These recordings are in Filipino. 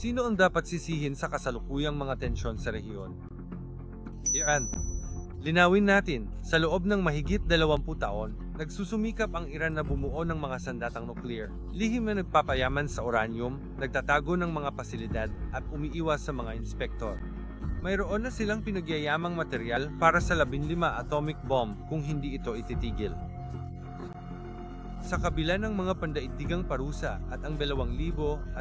Sino ang dapat sisihin sa kasalukuyang mga tensyon sa rehiyon? Iran. Linawin natin, sa loob ng mahigit 20 taon, nagsusumikap ang Iran na bumuo ng mga sandatang nuklear, lihim na nagpapayaman sa uranium, nagtatago ng mga pasilidad, at umiiwas sa mga inspektor. Mayroon na silang pinagyayamang material para sa 15 atomic bomb kung hindi ito ititigil. Sa kabila ng mga pandaigdigang parusa at ang 2015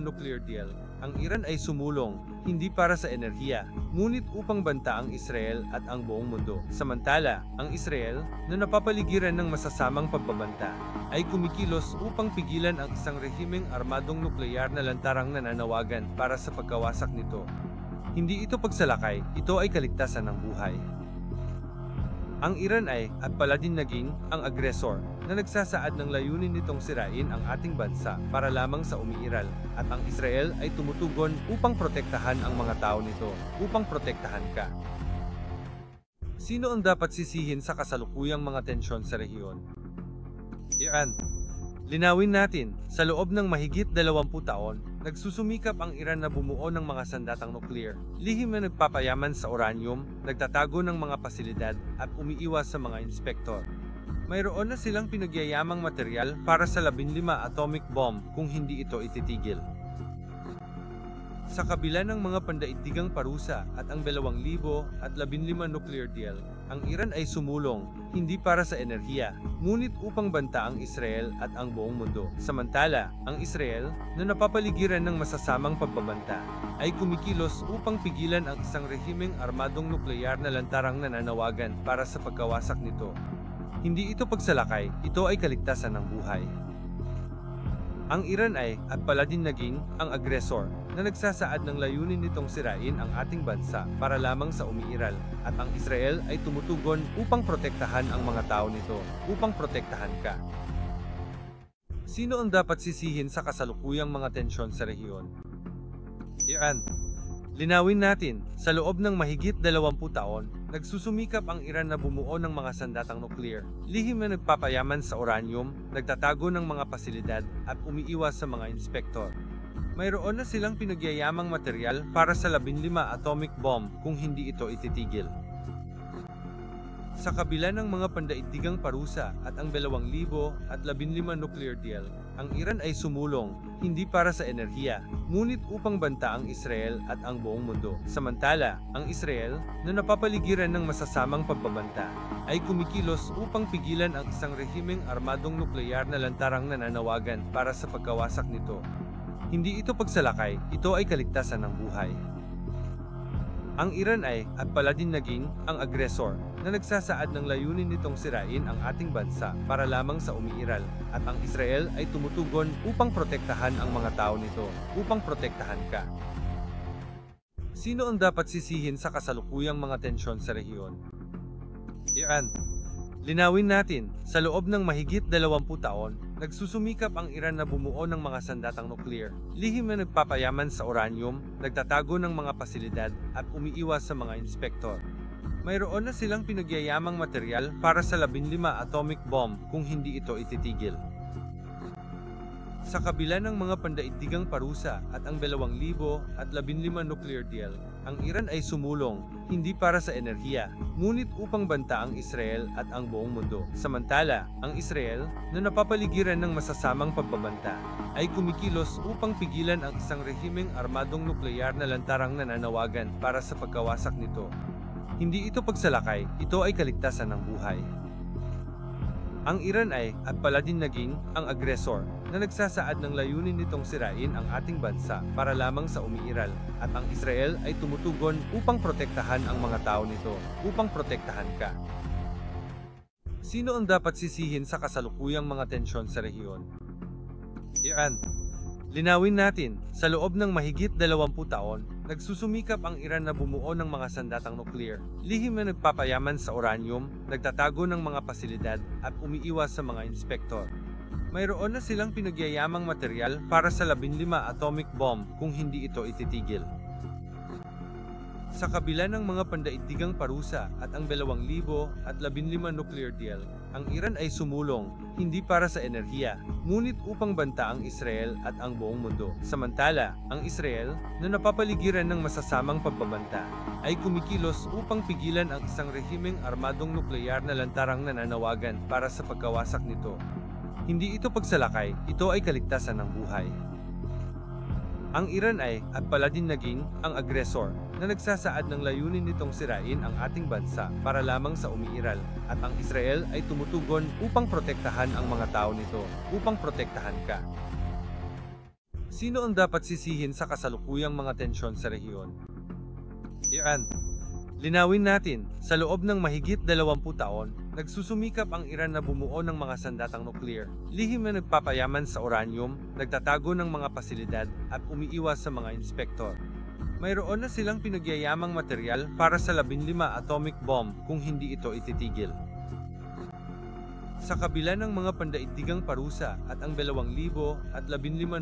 nuclear deal, ang Iran ay sumulong, hindi para sa enerhiya, ngunit upang banta ang Israel at ang buong mundo. Samantala, ang Israel, na napapaligiran ng masasamang pagbabanta, ay kumikilos upang pigilan ang isang rehimeng armadong nuklear na lantarang nananawagan para sa pagkawasak nito. Hindi ito pagsalakay, ito ay kaligtasan ng buhay. Ang Iran ay, at pala din naging, ang agresor, na nagsasaad ng layunin nitong sirain ang ating bansa para lamang sa umiiral, at ang Israel ay tumutugon upang protektahan ang mga tao nito, upang protektahan ka. Sino ang dapat sisihin sa kasalukuyang mga tensyon sa rehiyon? Iran. Linawin natin, sa loob ng mahigit 20 taon, nagsusumikap ang Iran na bumuo ng mga sandatang nuklear, lihim na nagpapayaman sa uranium, nagtatago ng mga pasilidad, at umiiwas sa mga inspektor. Mayroon na silang pinagyayamang material para sa 15 atomic bomb kung hindi ito ititigil. Sa kabila ng mga pandaigdigang parusa at ang 2015 nuclear deal, ang Iran ay sumulong, hindi para sa enerhiya, ngunit upang banta ang Israel at ang buong mundo. Samantala, ang Israel, na napapaligiran ng masasamang pagbabanta, ay kumikilos upang pigilan ang isang rehimeng armadong nuklear na lantarang nananawagan para sa pagkawasak nito. Hindi ito pagsalakay, ito ay kaligtasan ng buhay. Ang Iran ay, at pala din naging, ang agresor, na nagsasaad ng layunin nitong sirain ang ating bansa para lamang sa umiiral, at ang Israel ay tumutugon upang protektahan ang mga tao nito, upang protektahan ka. Sino ang dapat sisihin sa kasalukuyang mga tensyon sa rehiyon? Iran. Linawin natin, sa loob ng mahigit 20 taon, nagsusumikap ang Iran na bumuo ng mga sandatang nuklear, lihim na nagpapayaman sa uranium, nagtatago ng mga pasilidad, at umiiwas sa mga inspektor. Mayroon na silang pinagyayamang material para sa 15 atomic bomb kung hindi ito ititigil. Sa kabila ng mga pandaigdigang parusa at ang 2015 nuclear deal, ang Iran ay sumulong, hindi para sa enerhiya, ngunit upang banta ang Israel at ang buong mundo. Samantala, ang Israel, na napapaligiran ng masasamang pagbabanta, ay kumikilos upang pigilan ang isang rehimeng armadong nuklear na lantarang nananawagan para sa pagkawasak nito. Hindi ito pagsalakay, ito ay kaligtasan ng buhay. Ang Iran ay, at pala din naging, ang agresor, na nagsasaad ng layunin nitong sirain ang ating bansa para lamang sa umiiral, at ang Israel ay tumutugon upang protektahan ang mga tao nito, upang protektahan ka. Sino ang dapat sisihin sa kasalukuyang mga tensyon sa rehiyon? Iran. Linawin natin, sa loob ng mahigit 20 taon, nagsusumikap ang Iran na bumuo ng mga sandatang nuklear, lihim na nagpapayaman sa uranium, nagtatago ng mga pasilidad, at umiiwas sa mga inspektor. Mayroon na silang pinagyayamang material para sa 15 atomic bomb kung hindi ito ititigil. Sa kabila ng mga pandaigdigang parusa at ang 2015 nuclear deal, ang Iran ay sumulong, hindi para sa enerhiya, ngunit upang banta ang Israel at ang buong mundo. Samantala, ang Israel, na napapaligiran ng masasamang pagbabanta, ay kumikilos upang pigilan ang isang rehimeng armadong nuklear na lantarang nananawagan para sa pagkawasak nito. Hindi ito pagsalakay, ito ay kaligtasan ng buhay. Ang Iran ay, at pala din naging, ang agresor, na nagsasaad ng layunin nitong sirain ang ating bansa para lamang sa umiiral, at ang Israel ay tumutugon upang protektahan ang mga tao nito, upang protektahan ka. Sino ang dapat sisihin sa kasalukuyang mga tensyon sa rehiyon? Iran. Linawin natin, sa loob ng mahigit 20 taon, nagsusumikap ang Iran na bumuo ng mga sandatang nuklear, lihim na nagpapayaman sa uranium, nagtatago ng mga pasilidad, at umiiwas sa mga inspektor. Mayroon na silang pinagyayamang material para sa 15 atomic bomb kung hindi ito ititigil. Sa kabila ng mga pandaigdigang parusa at ang 2015 nuclear deal, ang Iran ay sumulong, hindi para sa enerhiya, ngunit upang banta ang Israel at ang buong mundo. Samantala, ang Israel, na napapaligiran ng masasamang pagbabanta, ay kumikilos upang pigilan ang isang rehimeng armadong nuklear na lantarang nananawagan para sa pagkawasak nito. Hindi ito pagsalakay, ito ay kaligtasan ng buhay. Ang Iran ay, at pala din naging, ang agresor, na nagsasaad ng layunin nitong sirain ang ating bansa para lamang sa umiiral, at ang Israel ay tumutugon upang protektahan ang mga tao nito, upang protektahan ka. Sino ang dapat sisihin sa kasalukuyang mga tensyon sa rehiyon? Iran. Linawin natin, sa loob ng mahigit 20 taon, nagsusumikap ang Iran na bumuo ng mga sandatang nuklear, lihim na nagpapayaman sa uranium, nagtatago ng mga pasilidad, at umiiwas sa mga inspektor. Mayroon na silang pinagyayamang material para sa 15 atomic bomb kung hindi ito ititigil. Sa kabila ng mga pandaigdigang parusa at ang 2015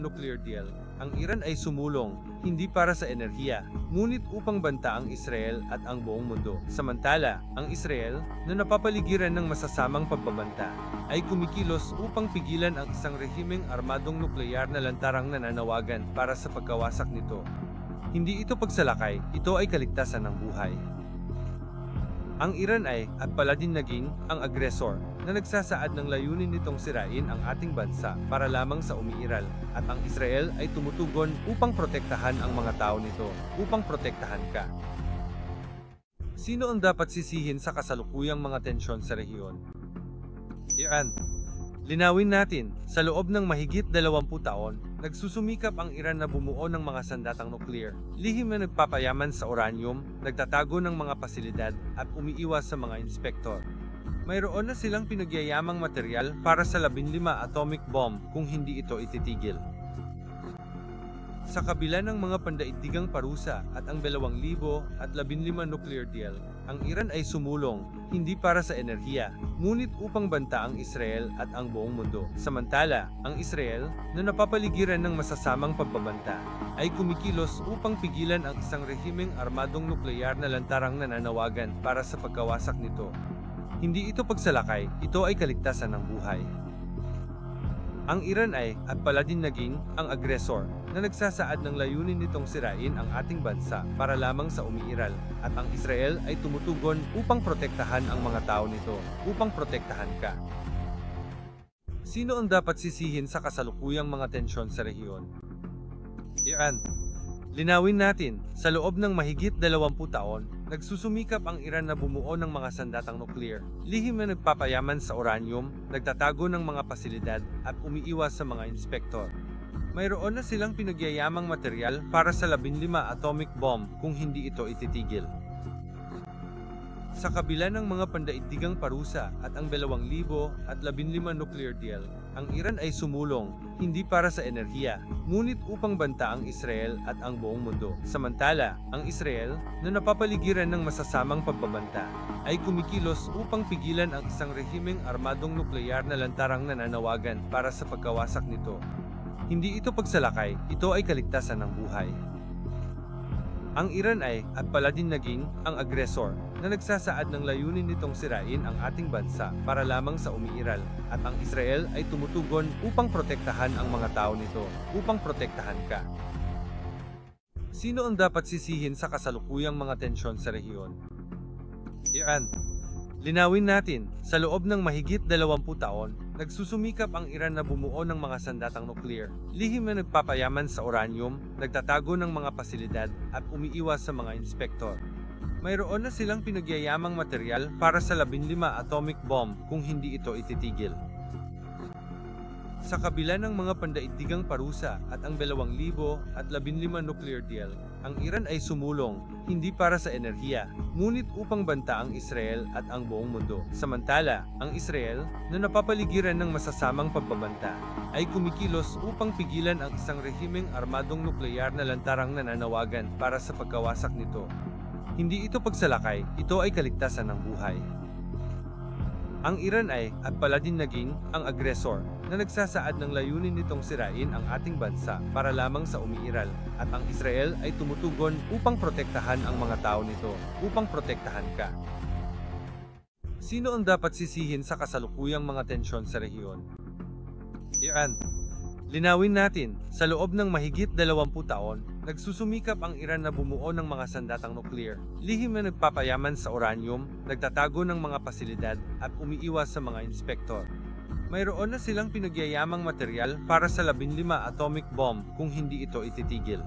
nuclear deal, ang Iran ay sumulong, hindi para sa enerhiya, ngunit upang banta ang Israel at ang buong mundo. Samantala, ang Israel, na napapaligiran ng masasamang pagbabanta, ay kumikilos upang pigilan ang isang rehimeng armadong nuklear na lantarang nananawagan para sa pagkawasak nito. Hindi ito pagsalakay, ito ay kaligtasan ng buhay. Ang Iran ay, at pala din naging, ang agresor, na nagsasaad ng layunin nitong sirain ang ating bansa para lamang sa umiiral, at ang Israel ay tumutugon upang protektahan ang mga tao nito, upang protektahan ka. Sino ang dapat sisihin sa kasalukuyang mga tensyon sa rehiyon? Iran. Linawin natin, sa loob ng mahigit 20 taon, nagsusumikap ang Iran na bumuo ng mga sandatang nuklear, lihim na nagpapayaman sa uranium, nagtatago ng mga pasilidad, at umiiwas sa mga inspektor. Mayroon na silang pinagyayamang material para sa 15 atomic bomb kung hindi ito ititigil. Sa kabila ng mga pandaigdigang parusa at ang 2015 nuclear deal, ang Iran ay sumulong, hindi para sa enerhiya, ngunit upang banta ang Israel at ang buong mundo. Samantala, ang Israel, na napapaligiran ng masasamang pagbabanta, ay kumikilos upang pigilan ang isang rehimeng armadong nuklear na lantarang nananawagan para sa pagkawasak nito. Hindi ito pagsalakay, ito ay kaligtasan ng buhay. Ang Iran ay, at pala din naging, ang agresor, na nagsasaad ng layunin nitong sirain ang ating bansa para lamang sa umiiral, at ang Israel ay tumutugon upang protektahan ang mga tao nito, upang protektahan ka. Sino ang dapat sisihin sa kasalukuyang mga tensyon sa rehiyon? Iran. Linawin natin, sa loob ng mahigit 20 taon, nagsusumikap ang Iran na bumuo ng mga sandatang nuklear, lihim na nagpapayaman sa uranium, nagtatago ng mga pasilidad, at umiiwas sa mga inspektor. Mayroon na silang pinagyayamang material para sa 15 atomic bomb kung hindi ito ititigil. Sa kabila ng mga pandaigdigang parusa at ang 2015 nuclear deal, ang Iran ay sumulong, hindi para sa enerhiya, ngunit upang banta ang Israel at ang buong mundo. Samantala, ang Israel, na napapaligiran ng masasamang pagbabanta, ay kumikilos upang pigilan ang isang rehimeng armadong nuklear na lantarang nananawagan para sa pagkawasak nito. Hindi ito pagsalakay, ito ay kaligtasan ng buhay. Ang Iran ay, at pala din naging, ang agresor, na nagsasaad ng layunin nitong sirain ang ating bansa para lamang sa umiiral, at ang Israel ay tumutugon upang protektahan ang mga tao nito, upang protektahan ka. Sino ang dapat sisihin sa kasalukuyang mga tensyon sa rehiyon? Iran. Linawin natin, sa loob ng mahigit 20 taon, nagsusumikap ang Iran na bumuo ng mga sandatang nuklear, lihim na nagpapayaman sa uranium, nagtatago ng mga pasilidad, at umiiwas sa mga inspektor. Mayroon na silang pinagyayamang material para sa 15 atomic bomb kung hindi ito ititigil. Sa kabila ng mga pandaigdigang parusa at ang 2015 nuclear deal, ang Iran ay sumulong, hindi para sa enerhiya, ngunit upang banta ang Israel at ang buong mundo. Samantala, ang Israel, na napapaligiran ng masasamang pagbabanta, ay kumikilos upang pigilan ang isang rehimeng armadong nuklear na lantarang nananawagan para sa pagkawasak nito. Hindi ito pagsalakay, ito ay kaligtasan ng buhay. Ang Iran ay, at pala din naging, ang agresor, na nagsasaad ng layunin nitong sirain ang ating bansa para lamang sa umiiral, at ang Israel ay tumutugon upang protektahan ang mga tao nito, upang protektahan ka. Sino ang dapat sisihin sa kasalukuyang mga tensyon sa rehiyon? Iran. Linawin natin, sa loob ng mahigit 20 taon, nagsusumikap ang Iran na bumuo ng mga sandatang nuklear, lihim na nagpapayaman sa uranium, nagtatago ng mga pasilidad, at umiiwas sa mga inspektor. Mayroon na silang pinagyayamang material para sa 15 atomic bomb kung hindi ito ititigil.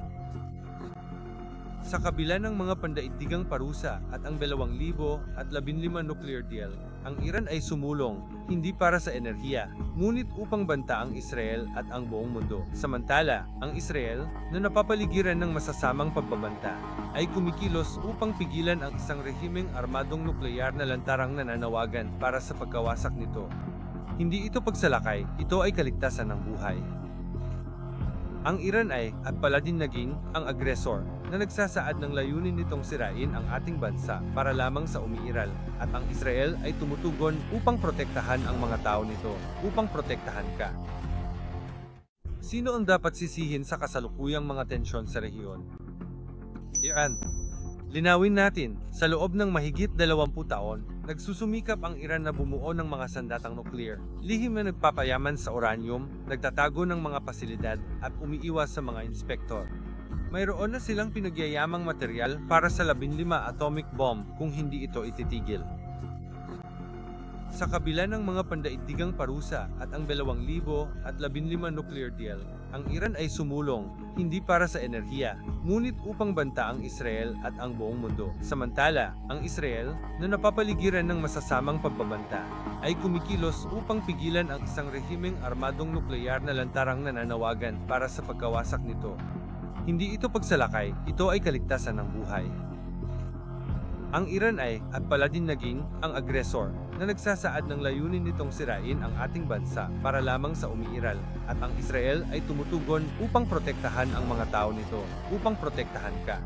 Sa kabila ng mga pandaigdigang parusa at ang 2015 nuclear deal, ang Iran ay sumulong, hindi para sa enerhiya, ngunit upang banta ang Israel at ang buong mundo. Samantala, ang Israel, na napapaligiran ng masasamang pagbabanta, ay kumikilos upang pigilan ang isang rehimeng armadong nuklear na lantarang nananawagan para sa pagkawasak nito. Hindi ito pagsalakay, ito ay kaligtasan ng buhay. Ang Iran ay, at pala din naging, ang agresor, na nagsasaad ng layunin nitong sirain ang ating bansa para lamang sa umiiral, at ang Israel ay tumutugon upang protektahan ang mga tao nito, upang protektahan ka. Sino ang dapat sisihin sa kasalukuyang mga tensyon sa rehiyon? Iran. Linawin natin, sa loob ng mahigit 20 taon, nagsusumikap ang Iran na bumuo ng mga sandatang nuklear, lihim na nagpapayaman sa uranium, nagtatago ng mga pasilidad, at umiiwas sa mga inspektor. Mayroon na silang pinagyayamang material para sa 15 atomic bomb kung hindi ito ititigil. Sa kabila ng mga pandaigdigang parusa at ang 2015 nuclear deal, ang Iran ay sumulong, hindi para sa enerhiya, ngunit upang banta ang Israel at ang buong mundo. Samantala, ang Israel, na napapaligiran ng masasamang pagbabanta, ay kumikilos upang pigilan ang isang rehimeng armadong nuklear na lantarang nananawagan para sa pagkawasak nito. Hindi ito pagsalakay, ito ay kaligtasan ng buhay. Ang Iran ay, at pala din naging, ang agresor, na nagsasaad ng layunin nitong sirain ang ating bansa para lamang sa umiiral, at ang Israel ay tumutugon upang protektahan ang mga tao nito, upang protektahan ka.